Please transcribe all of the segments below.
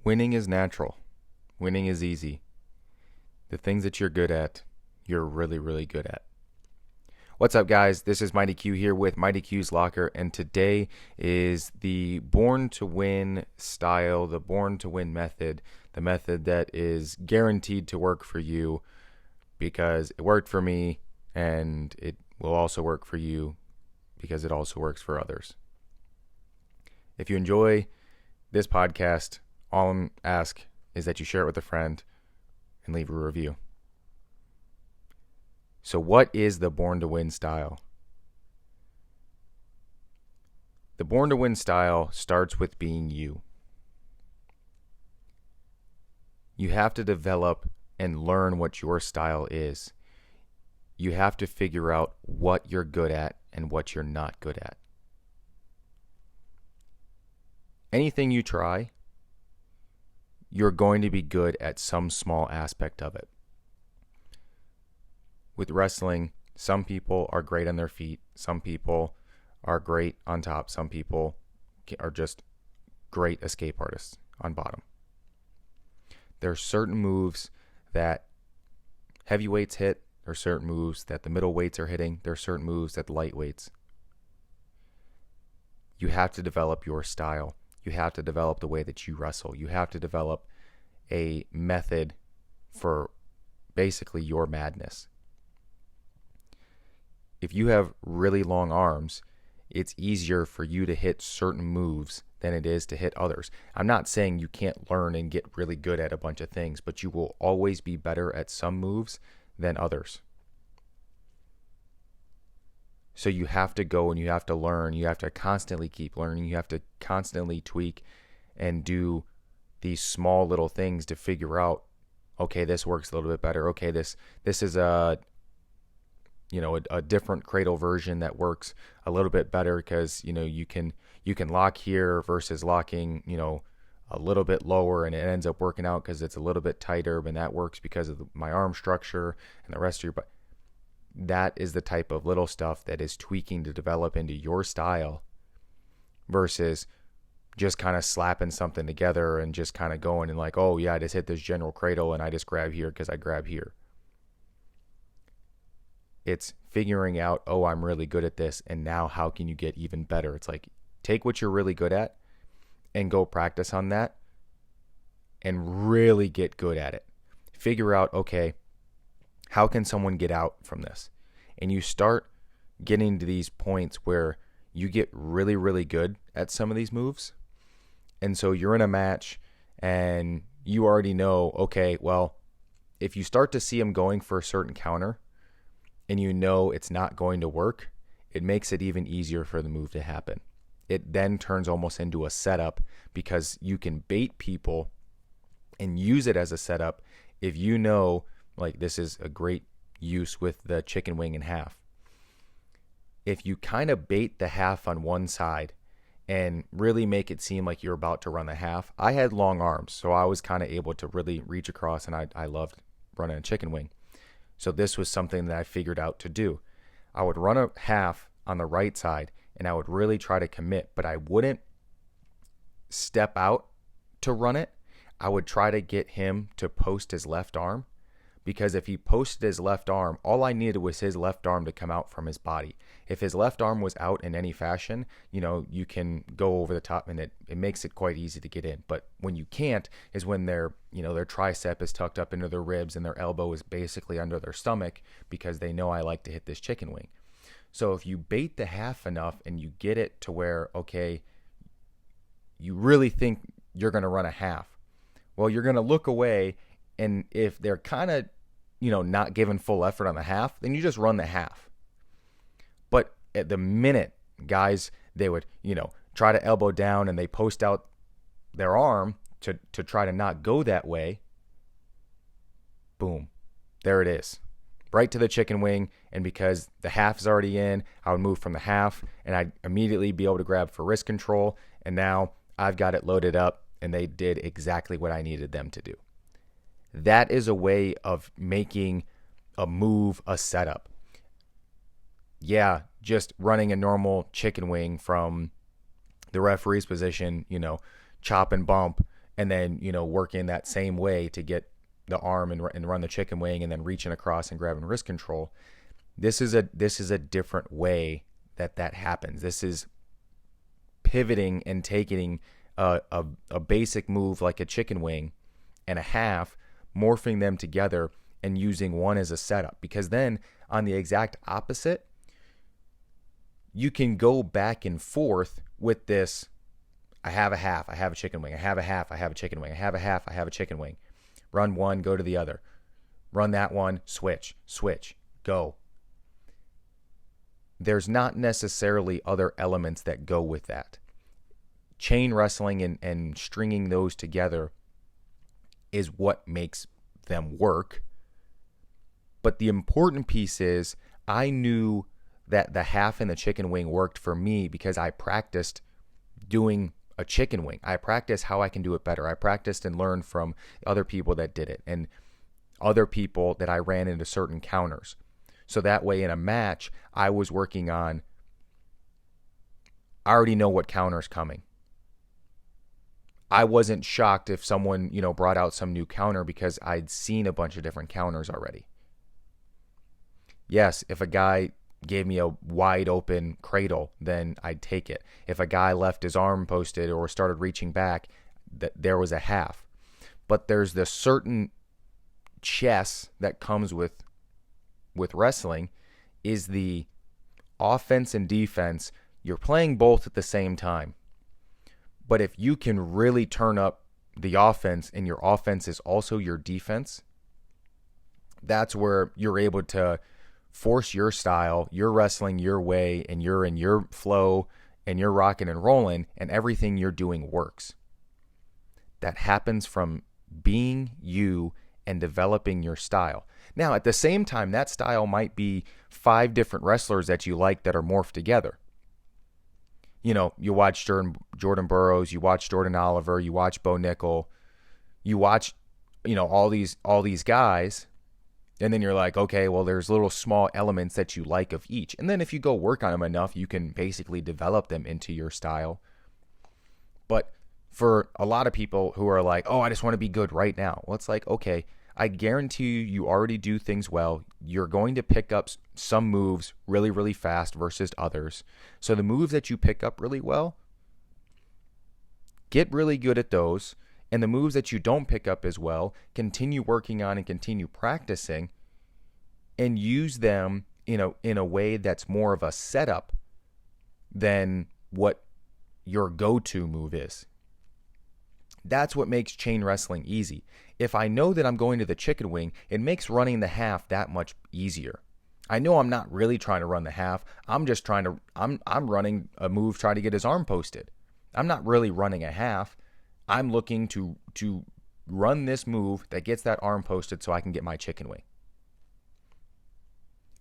Winning is natural. Winning is easy. The things that you're good at, you're really, really good at. What's up, guys? This is Mighty Q here with Mighty Q's Locker, and today is the Born to Win style, the Born to Win method, the method that is guaranteed to work for you because it worked for me, and it will also work for you because it also works for others. If you enjoy this podcast, all I ask is that you share it with a friend and leave a review. So what is the Born to Win style? The Born to Win style starts with being you. You have to develop and learn what your style is. You have to figure out what you're good at and what you're not good at. Anything you try, you're going to be good at some small aspect of it. With wrestling, some people are great on their feet. Some people are great on top. Some people are just great escape artists on bottom. There are certain moves that heavyweights hit. There are certain moves that the middleweights are hitting. There are certain moves that the lightweights. You have to develop your style. You have to develop the way that you wrestle. You have to develop a method for basically your madness. If you have really long arms, it's easier for you to hit certain moves than it is to hit others. I'm not saying you can't learn and get really good at a bunch of things, but you will always be better at some moves than others. So you have to go and you have to learn. You have to constantly keep learning. You have to constantly tweak and do these small little things to figure out, okay, this works a little bit better. Okay, this is a different cradle version that works a little bit better because, you can lock here versus locking, a little bit lower, and it ends up working out because it's a little bit tighter, and that works because of my arm structure and the rest of your body. That is the type of little stuff that is tweaking to develop into your style versus just kind of slapping something together and just kind of going and like, oh yeah, I just hit this general cradle and I just grab here because I grab here. It's figuring out, oh, I'm really good at this, and now how can you get even better? It's like, take what you're really good at and go practice on that and really get good at it. Figure out, okay, how can someone get out from this? And you start getting to these points where you get really, really good at some of these moves. And so you're in a match and you already know, okay, well, if you start to see him going for a certain counter, and you know it's not going to work, it makes it even easier for the move to happen. It then turns almost into a setup because you can bait people and use it as a setup if you know, like this is a great use with the chicken wing in half. If you kind of bait the half on one side and really make it seem like you're about to run the half. I had long arms, so I was kind of able to really reach across, and I loved running a chicken wing. So this was something that I figured out to do. I would run a half on the right side and I would really try to commit, but I wouldn't step out to run it. I would try to get him to post his left arm, because if he posted his left arm, all I needed was his left arm to come out from his body. If his left arm was out in any fashion, you can go over the top and it makes it quite easy to get in. But when you can't is when their tricep is tucked up into their ribs and their elbow is basically under their stomach because they know I like to hit this chicken wing. So if you bait the half enough and you get it to where, okay, you really think you're going to run a half, well, you're going to look away. And if they're kind of, not giving full effort on the half, then you just run the half. But at the minute, guys, they would, try to elbow down and they post out their arm to try to not go that way. Boom. There it is. Right to the chicken wing. And because the half is already in, I would move from the half and I'd immediately be able to grab for wrist control. And now I've got it loaded up and they did exactly what I needed them to do. That is a way of making a move a setup. Yeah, just running a normal chicken wing from the referee's position, chop and bump and then, working that same way to get the arm and run the chicken wing, and then reaching across and grabbing wrist control. This is a different way that happens. This is pivoting and taking a basic move like a chicken wing and a half, morphing them together and using one as a setup. Because then on the exact opposite, you can go back and forth with this. I have a half, I have a chicken wing. I have a half, I have a chicken wing. I have a half, I have a chicken wing. Run one, go to the other. Run that one, switch, go. There's not necessarily other elements that go with that. Chain wrestling and stringing those together is what makes them work. But the important piece is, I knew that the half and the chicken wing worked for me because I practiced doing a chicken wing. I practiced how I can do it better. I practiced and learned from other people that did it and other people that I ran into certain counters. So that way in a match, I was working on, I already know what counter's coming. I wasn't shocked if someone, brought out some new counter because I'd seen a bunch of different counters already. Yes, if a guy gave me a wide open cradle, then I'd take it. If a guy left his arm posted or started reaching back, there was a half. But there's this certain chess that comes with wrestling, is the offense and defense. You're playing both at the same time. But if you can really turn up the offense and your offense is also your defense, that's where you're able to force your style, you're wrestling your way, and you're in your flow, and you're rocking and rolling, and everything you're doing works. That happens from being you and developing your style. Now, at the same time, that style might be 5 different wrestlers that you like that are morphed together. You watch Jordan Burroughs, you watch Jordan Oliver, you watch Bo Nickel, you watch, all these guys. And then you're like, okay, well, there's little small elements that you like of each. And then if you go work on them enough, you can basically develop them into your style. But for a lot of people who are like, oh, I just want to be good right now. Well, it's like, okay, I guarantee you already do things well. You're going to pick up some moves really, really fast versus others. So the moves that you pick up really well, get really good at those. And the moves that you don't pick up as well, continue working on and continue practicing, and use them in a way that's more of a setup than what your go-to move is. That's what makes chain wrestling easy. If I know that I'm going to the chicken wing, it makes running the half that much easier. I know I'm not really trying to run the half. I'm just I'm running a move trying to get his arm posted. I'm not really running a half. I'm looking to run this move that gets that arm posted so I can get my chicken wing.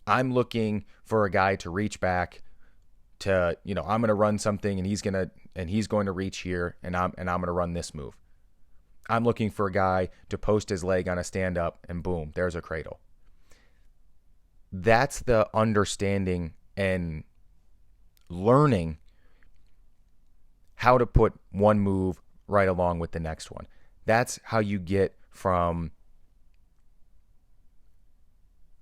I'm looking for a guy to reach back to, I'm going to run something and he's going to reach here and I'm going to run this move. I'm looking for a guy to post his leg on a stand up and boom, there's a cradle. That's the understanding and learning how to put one move right along with the next one. That's how you get from,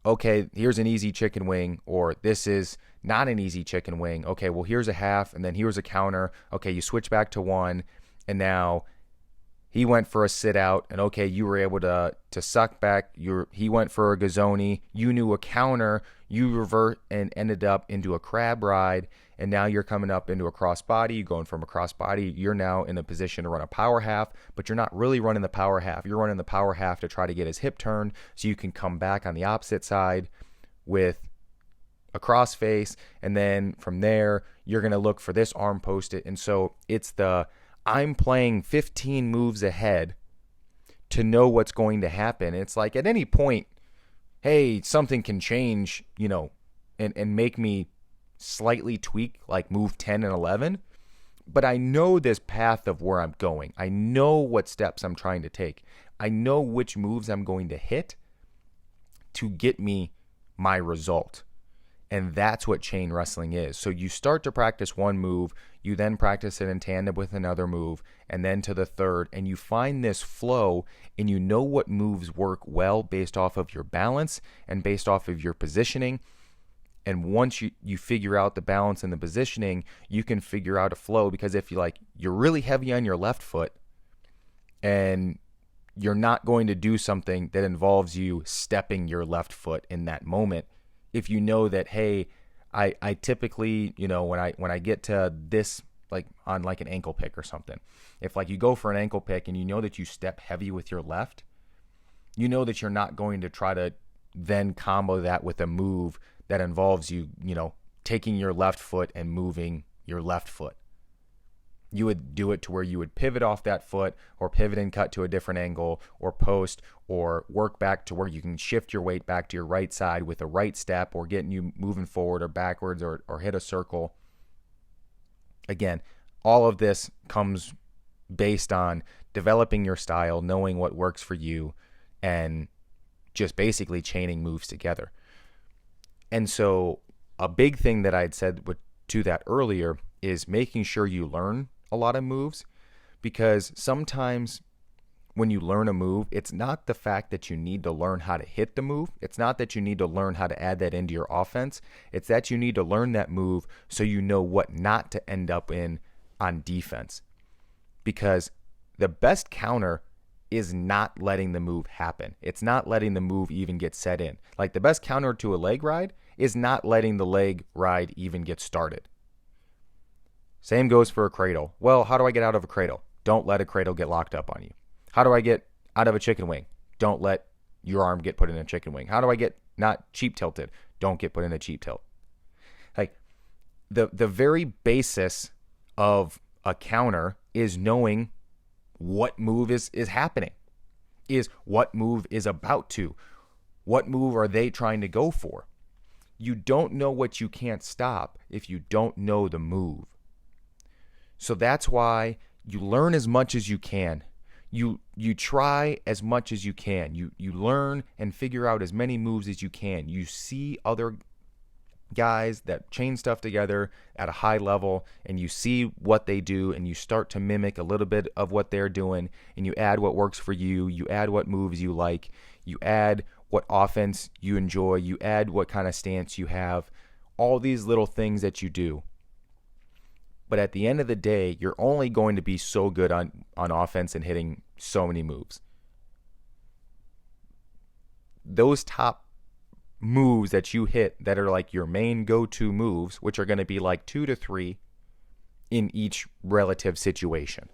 okay, here's an easy chicken wing, or this is not an easy chicken wing. Okay, well, here's a half, and then here's a counter. Okay, you switch back to one, and now he went for a sit out, and okay, you were able to suck back. He went for a Gazzoni. You knew a counter. You revert and ended up into a crab ride, and now you're coming up into a crossbody. You're going from a crossbody. You're now in a position to run a power half, but you're not really running the power half. You're running the power half to try to get his hip turned so you can come back on the opposite side with a crossface, and then from there, you're going to look for this arm posted. And so it's I'm playing 15 moves ahead to know what's going to happen. It's like at any point, hey, something can change, and make me slightly tweak like move 10 and 11. But I know this path of where I'm going. I know what steps I'm trying to take. I know which moves I'm going to hit to get me my result. And that's what chain wrestling is. So you start to practice one move, you then practice it in tandem with another move, and then to the third, and you find this flow, and you know what moves work well based off of your balance and based off of your positioning. And once you figure out the balance and the positioning, you can figure out a flow, because if you're really heavy on your left foot and you're not going to do something that involves you stepping your left foot in that moment, if you know that, hey, I typically, when I get to this, like on like an ankle pick or something, if like you go for an ankle pick and you know that you step heavy with your left, you know that you're not going to try to then combo that with a move that involves you, taking your left foot and moving your left foot. You would do it to where you would pivot off that foot, or pivot and cut to a different angle, or post, or work back to where you can shift your weight back to your right side with a right step, or getting you moving forward or backwards, or hit a circle. Again, all of this comes based on developing your style, knowing what works for you, and just basically chaining moves together. And so a big thing that I'd said to that earlier is making sure you learn a lot of moves, because sometimes when you learn a move, it's not the fact that you need to learn how to hit the move. It's not that you need to learn how to add that into your offense. It's that you need to learn that move so you know what not to end up in on defense. Because the best counter is not letting the move happen. It's not letting the move even get set in. Like the best counter to a leg ride is not letting the leg ride even get started. Same goes for a cradle. Well, how do I get out of a cradle? Don't let a cradle get locked up on you. How do I get out of a chicken wing? Don't let your arm get put in a chicken wing. How do I get not cheap tilted? Don't get put in a cheap tilt. Like the very basis of a counter is knowing what move is happening, is what move is about to, what move are they trying to go for. You don't know what you can't stop if you don't know the move. So that's why you learn as much as you can. You try as much as you can. You learn and figure out as many moves as you can. You see other guys that chain stuff together at a high level, and you see what they do, and you start to mimic a little bit of what they're doing, and you add what works for you. You add what moves you like. You add what offense you enjoy. You add what kind of stance you have. All these little things that you do. But at the end of the day, you're only going to be so good on offense and hitting so many moves. Those top moves that you hit that are like your main go-to moves, which are going to be like 2 to 3 in each relative situation.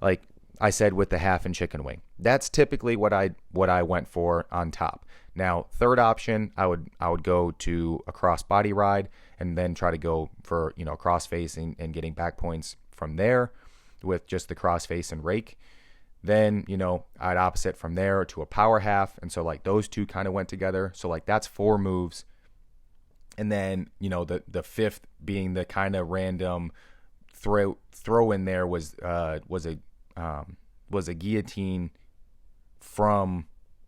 Like I said with the half and chicken wing, that's typically what I went for on top. Now, third option, I would go to a cross body ride and then try to go for, cross face and getting back points from there with just the cross face and rake. Then, I'd opposite from there to a power half. And so like those two kind of went together. So like that's 4 moves. And then, the fifth being the kind of random throw in there was a guillotine from,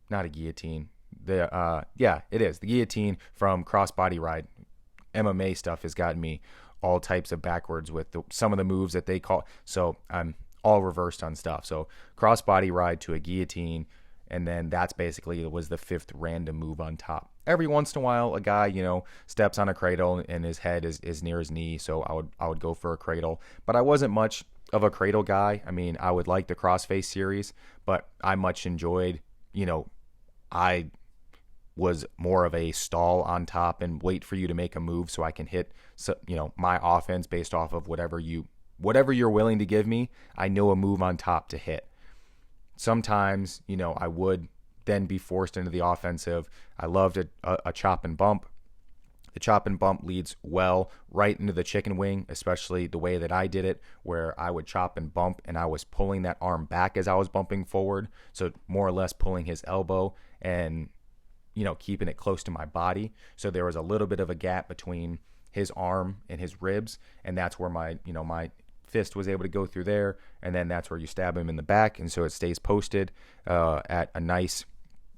not a guillotine. It is the guillotine from crossbody ride. MMA stuff has gotten me all types of backwards with some of the moves that they call. So I'm all reversed on stuff. So crossbody ride to a guillotine, and then that's basically, it was the 5th random move on top. Every once in a while, a guy, steps on a cradle and his head is near his knee. So I would go for a cradle, but I wasn't much of a cradle guy. I mean, I would like the crossface series, but I much enjoyed, I was more of a stall on top and wait for you to make a move so I can hit, my offense based off of whatever you're willing to give me. I know a move on top to hit. Sometimes, I would then be forced into the offensive. I loved a chop and bump. The chop and bump leads well right into the chicken wing, especially the way that I did it, where I would chop and bump and I was pulling that arm back as I was bumping forward. So more or less pulling his elbow and, keeping it close to my body. So there was a little bit of a gap between his arm and his ribs. And that's where my fist was able to go through there. And then that's where you stab him in the back. And so it stays posted at a nice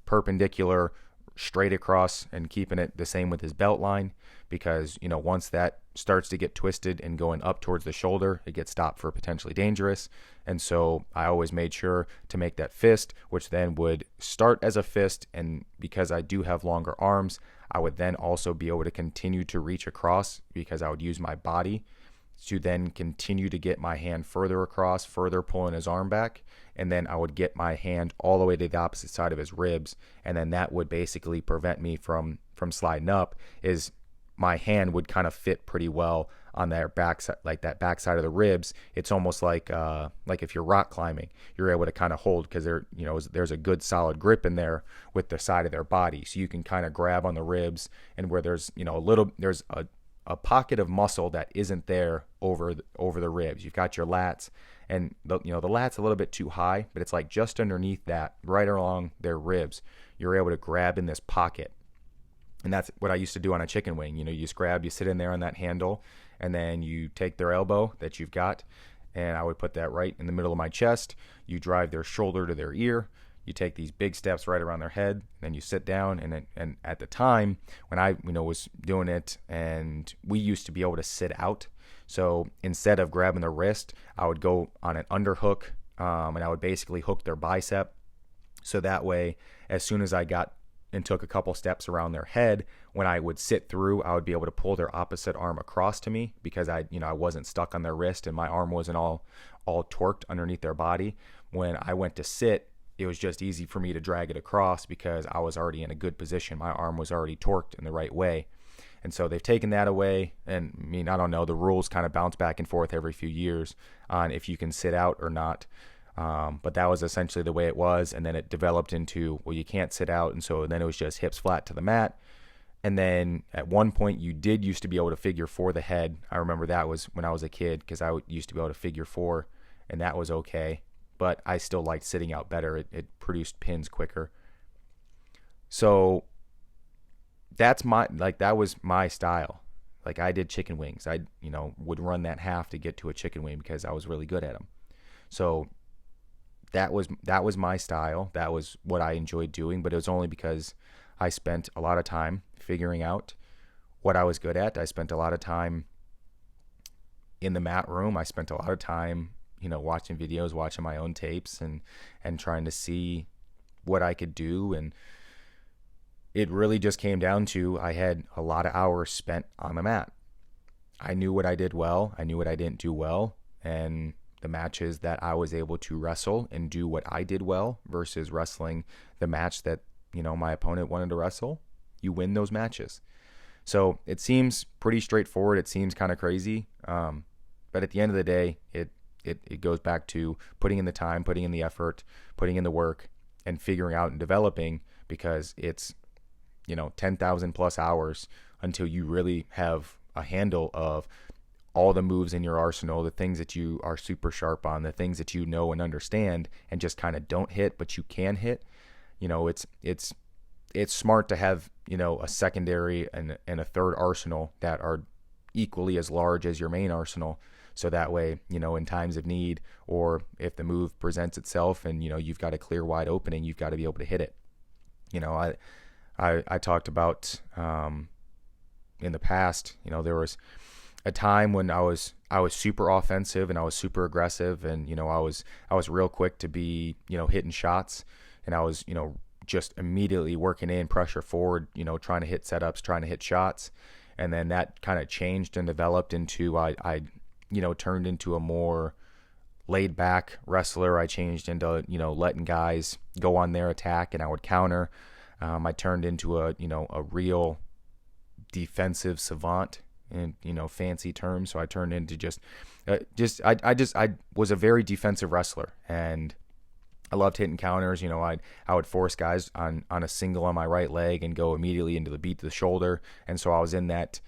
perpendicular straight across and keeping it the same with his belt line, because, once that starts to get twisted and going up towards the shoulder, it gets stopped for potentially dangerous. And so I always made sure to make that fist, which then would start as a fist. And because I do have longer arms, I would then also be able to continue to reach across, because I would use my body to then continue to get my hand further across, further pulling his arm back. And then I would get my hand all the way to the opposite side of his ribs. And then that would basically prevent me from sliding up. Is my hand would kind of fit pretty well on their backside, like that backside of the ribs. It's almost like if you're rock climbing, you're able to kind of hold, because there's a good solid grip in there with the side of their body. So you can kind of grab on the ribs, and where there's there's a pocket of muscle that isn't there over the ribs. You've got your lats, and the lat's a little bit too high, but it's like just underneath that, right along their ribs, you're able to grab in this pocket. And that's what I used to do on a chicken wing. You just grab, you sit in there on that handle, and then you take their elbow that you've got, and I would put that right in the middle of my chest. You drive their shoulder to their ear. You take these big steps right around their head, then you sit down. And at the time when I was doing it, and we used to be able to sit out. So instead of grabbing the wrist, I would go on an underhook, and I would basically hook their bicep. So that way, as soon as I got and took a couple steps around their head, when I would sit through, I would be able to pull their opposite arm across to me, because I wasn't stuck on their wrist and my arm wasn't all torqued underneath their body. When I went to sit, it was just easy for me to drag it across, because I was already in a good position. My arm was already torqued in the right way. And so they've taken that away. And I don't know, the rules kind of bounce back and forth every few years on if you can sit out or not. But that was essentially the way it was. And then it developed into, well, you can't sit out. And so then it was just hips flat to the mat. And then at one point you used to be able to figure four the head. I remember that was when I was a kid, because I used to be able to figure four, and that was okay. But I still liked sitting out better. It produced pins quicker. So that was my style. Like, I did chicken wings. I would run that half to get to a chicken wing because I was really good at them. So that was my style. That was what I enjoyed doing, but it was only because I spent a lot of time figuring out what I was good at. I spent a lot of time in the mat room. I spent a lot of time, watching videos, watching my own tapes, and trying to see what I could do. And it really just came down to, I had a lot of hours spent on the mat. I knew what I did well. I knew what I didn't do well. And the matches that I was able to wrestle and do what I did well versus wrestling the match that, my opponent wanted to wrestle, you win those matches. So it seems pretty straightforward. It seems kind of crazy. But at the end of the day, it goes back to putting in the time, putting in the effort, putting in the work, and figuring out and developing, because it's, 10,000 plus hours until you really have a handle of all the moves in your arsenal, the things that you are super sharp on, the things that you know and understand and just kind of don't hit, but you can hit. It's smart to have, a secondary and a third arsenal that are equally as large as your main arsenal. So that way, in times of need, or if the move presents itself and, you've got a clear wide opening, you've got to be able to hit it. I talked about, in the past, there was a time when I was super offensive and I was super aggressive, and, I was real quick to be, hitting shots, and I was, just immediately working in pressure forward, trying to hit setups, trying to hit shots. And then that kind of changed and developed into, I turned into a more laid back wrestler. I changed into, letting guys go on their attack and I would counter. I turned into a real defensive savant in, fancy terms. So I turned into I was a very defensive wrestler, and I loved hitting counters. I would force guys on a single on my right leg and go immediately into the beat to the shoulder. And so I was in that,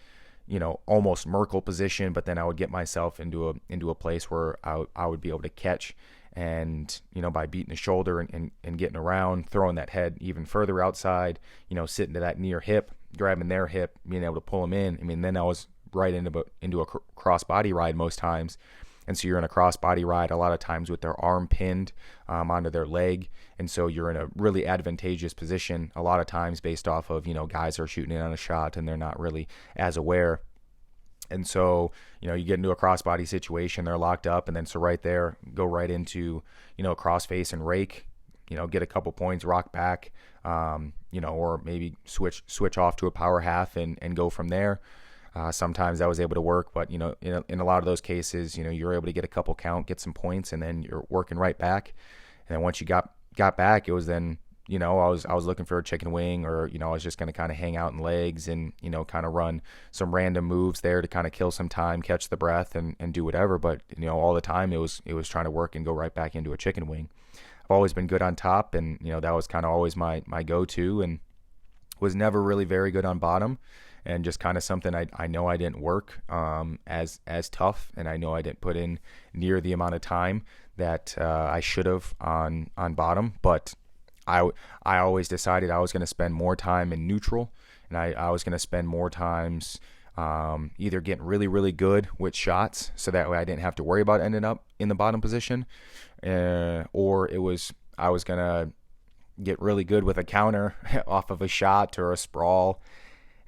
almost Merkle position, but then I would get myself into a place where I would be able to catch, and, by beating the shoulder and getting around, throwing that head even further outside, sitting to that near hip, grabbing their hip, being able to pull them in. I mean, then I was right into a cross body ride most times. And so you're in a crossbody ride a lot of times with their arm pinned onto their leg. And so you're in a really advantageous position a lot of times based off of, guys are shooting in on a shot and they're not really as aware. And so, you get into a crossbody situation, they're locked up, and then so right there, go right into, crossface and rake, get a couple points, rock back, or maybe switch off to a power half and go from there. Sometimes that was able to work, but, in a lot of those cases, you're able to get a couple count, get some points, and then you're working right back. And then once you got back, it was then, I was looking for a chicken wing, or, I was just going to kind of hang out in legs and, kind of run some random moves there to kind of kill some time, catch the breath and do whatever. But, all the time it was trying to work and go right back into a chicken wing. I've always been good on top, and, that was kind of always my go-to, and was never really very good on bottom, and just kind of something I know I didn't work as tough, and I know I didn't put in near the amount of time that I should have on bottom. But I always decided I was going to spend more time in neutral, and I was going to spend more times either getting really, really good with shots, so that way I didn't have to worry about ending up in the bottom position, or I was going to get really good with a counter off of a shot or a sprawl,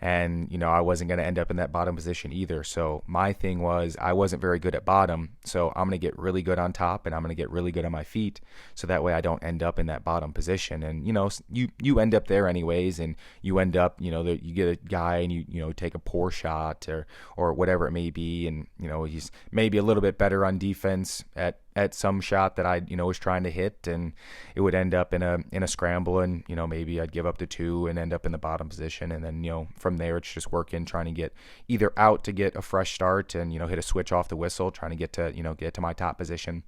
and I wasn't going to end up in that bottom position either. So my thing was, I wasn't very good at bottom, so I'm going to get really good on top, and I'm going to get really good on my feet, so that way I don't end up in that bottom position. And you end up there anyways, and you end up that you get a guy and you take a poor shot or whatever it may be, and he's maybe a little bit better on defense at some shot that I was trying to hit, and it would end up in a scramble, and maybe I'd give up the 2 and end up in the bottom position. And then from there it's just working, trying to get either out to get a fresh start and hit a switch off the whistle, trying to get to my top position.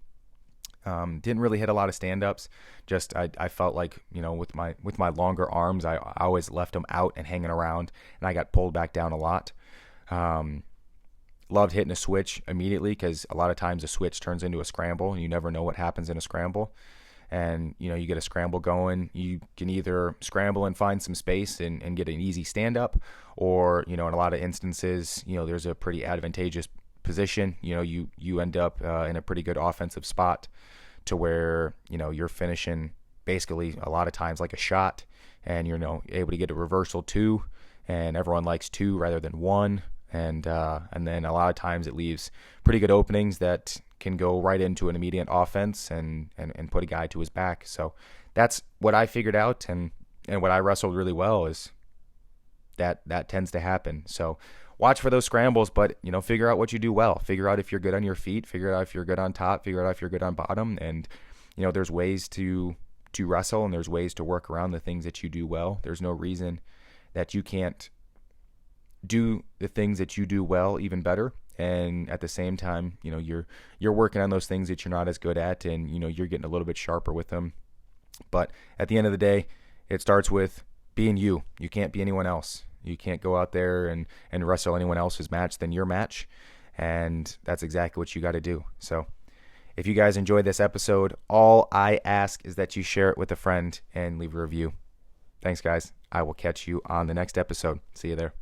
Didn't really hit a lot of stand-ups. Just I felt like with my longer arms, I always left them out and hanging around, and I got pulled back down a lot. Loved hitting a switch immediately, because a lot of times a switch turns into a scramble, and you never know what happens in a scramble. And you get a scramble going, you can either scramble and find some space and get an easy stand up, or in a lot of instances there's a pretty advantageous position. You end up in a pretty good offensive spot to where you're finishing basically a lot of times like a shot, and you're able to get a reversal 2, and everyone likes 2 rather than 1. And then a lot of times it leaves pretty good openings that can go right into an immediate offense and put a guy to his back. So that's what I figured out, and what I wrestled really well is that tends to happen. So watch for those scrambles, but figure out what you do well. Figure out if you're good on your feet. Figure out if you're good on top. Figure out if you're good on bottom. And there's ways to wrestle, and there's ways to work around the things that you do well. There's no reason that you can't do the things that you do well even better, and at the same time you're working on those things that you're not as good at, and you're getting a little bit sharper with them. But at the end of the day, it starts with being you. You can't be anyone else. You can't go out there and wrestle anyone else's match than your match, and that's exactly what you got to do. So if you guys enjoyed this episode, all I ask is that you share it with a friend and leave a review. Thanks, guys. I will catch you on the next episode. See you there.